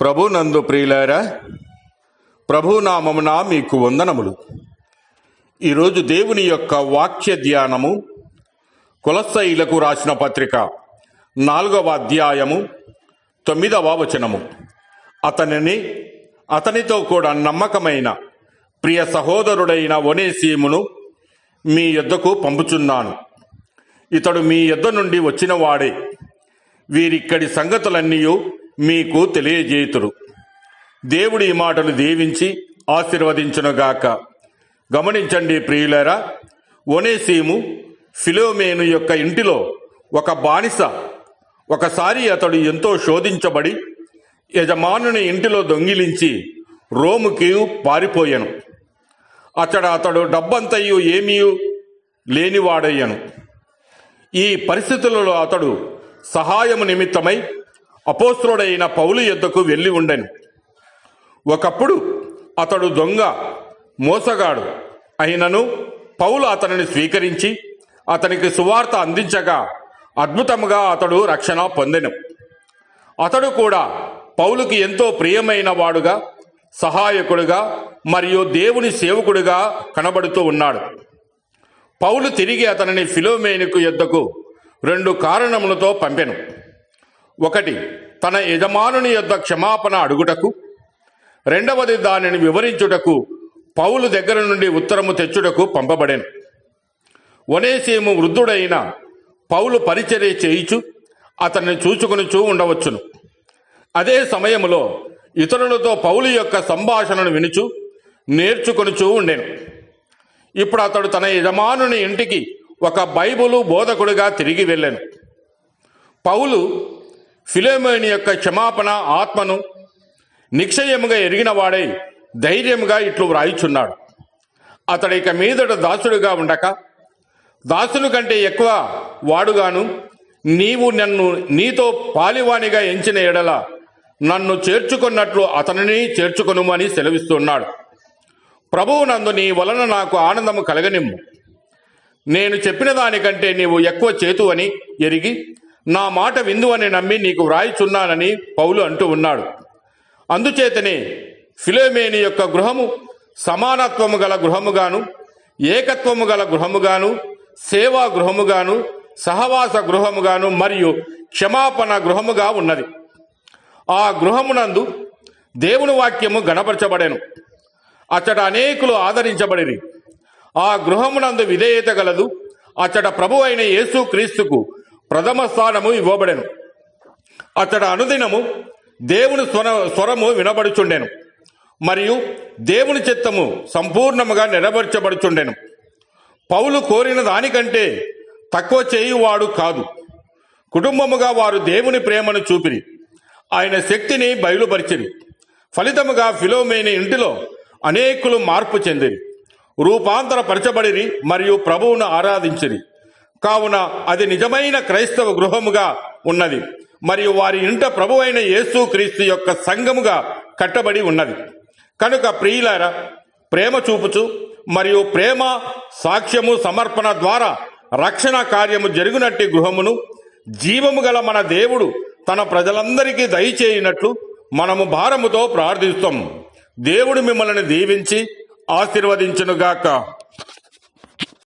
ప్రభునందు ప్రియులారా, ప్రభునామమున మీకు వందనములు. ఈరోజు దేవుని యొక్క వాక్య ధ్యానము కొలస్సీయులకు రాసిన పత్రిక 4వ అధ్యాయము 9వ వచనము. అతనితో కూడా నమ్మకమైన ప్రియ సహోదరుడైన ఒనేసీమును మీ యొద్దకు పంపుచున్నాను. ఇతడు మీ యొద్ద నుండి వచ్చిన వాడే. వీరిక్కడి సంగతులన్నీ మీకు తెలియజేయుదురు. దేవుడి ఈ మాటలు దీవించి ఆశీర్వదించునుగాక. గమనించండి ప్రియులారా, ఒనేసీము ఫిలోమేను యొక్క ఇంటిలో ఒక బానిస. ఒకసారి అతడు ఎంతో శోధించబడి యజమానుని ఇంటిలో దొంగిలించి రోముకి పారిపోయాను. అతడు డబ్బంతయు ఏమీ లేనివాడయ్యను. ఈ పరిస్థితులలో అతడు సహాయము నిమిత్తమై అపోస్తలుడైన పౌలు యొద్దకు వెళ్ళి ఉండెను. ఒకప్పుడు అతడు దొంగ, మోసగాడు అయినను పౌలు అతనిని స్వీకరించి అతనికి సువార్త అందించగా అద్భుతముగా అతడు రక్షణ పొందెను. అతడు కూడా పౌలుకి ఎంతో ప్రియమైన వాడుగా, సహాయకుడుగా మరియు దేవుని సేవకుడిగా కనబడుతూ ఉన్నాడు. పౌలు తిరిగి అతనిని ఫిలోమేనుకు యొద్దకు 2 కారణములతో పంపెను. ఒకటి, తన యజమానుని యొద్ద క్షమాపణ అడుగుటకు. రెండవది, దానిని వివరించుటకు పౌలు దగ్గర నుండి ఉత్తరము తెచ్చుటకు పంపబడెను. ఒనేసీము వృద్ధుడైన పౌలు పరిచర్య చేయుచు అతన్ని చూచుకొనుచూ ఉండవచ్చును. అదే సమయములో ఇతరులతో పౌలు యొక్క సంభాషణను వినుచు నేర్చుకొనుచూ ఉండెను. ఇప్పుడు అతడు తన యజమానుని ఇంటికి ఒక బైబిలు బోధకుడిగా తిరిగి వెళ్ళాను. పౌలు ఫిలోమేను యొక్క క్షమాపణ ఆత్మను నిశ్చయముగా ఎరిగిన వాడై ధైర్యముగా ఇట్లు వ్రాయిచున్నాడు. అతడు ఇక మీదట దాసుడుగా ఉండక దాసుని కంటే ఎక్కువ వాడుగాను, నీవు నన్ను నీతో పాలివానిగా ఎంచిన ఎడల నన్ను చేర్చుకున్నట్లు అతనిని చేర్చుకొనుము అని సెలవిస్తున్నాడు. ప్రభువు నందు నీ వలన నాకు ఆనందము కలగనిమ్ము. నేను చెప్పిన దానికంటే నీవు ఎక్కువ చేతు అని ఎరిగి నా మాట విందు అని నమ్మి నీకు వ్రాయిచున్నానని పౌలు అంటూ ఉన్నాడు. అందుచేతనే ఫిలోమేను యొక్క గృహము సమానత్వము గల గృహముగాను, ఏకత్వము గల గృహముగాను, సేవా గృహముగాను, సహవాస గృహముగాను మరియు క్షమాపణ గృహముగా ఉన్నది. ఆ గృహమునందు దేవుని వాక్యము గణపరచబడెను. అచ్చట అనేకులు ఆదరించబడిరి. ఆ గృహమునందు విధేయత గలదు. అచ్చట ప్రభు అయిన యేసు క్రీస్తుకు ప్రథమ స్థానము ఇవ్వబడెను. అచ్చట అనుదినము దేవుని స్వరము వినబడుచుండెను మరియు దేవుని చిత్తము సంపూర్ణముగా నెరవేర్చబడుచుండెను. పౌలు కోరిన దానికంటే తక్కువ చేయువాడు కాదు. కుటుంబముగా వారు దేవుని ప్రేమను చూపిరి, ఆయన శక్తిని బయలుపరిచిరి. ఫలితముగా ఫిలోమేను ఇంటిలో అనేకులు మార్పు చెందిరి, రూపాంతరపరచబడిరి మరియు ప్రభువును ఆరాధించిరి. కావున అది నిజమైన క్రైస్తవ గృహముగా ఉన్నది మరియు వారి ఇంట ప్రభు అయిన యేసు క్రీస్తు యొక్క సంఘముగా కట్టబడి ఉన్నది. కనుక ప్రియులారా, ప్రేమ చూపుచు మరియు ప్రేమ సాక్ష్యము సమర్పణ ద్వారా రక్షణ కార్యము జరుగునట్టి గృహమును జీవము గల మన దేవుడు తన ప్రజలందరికీ దయచేయనట్లు మనము భారముతో ప్రార్థిస్తాం. దేవుడు మిమ్మల్ని దీవించి ఆశీర్వదించునుగాక.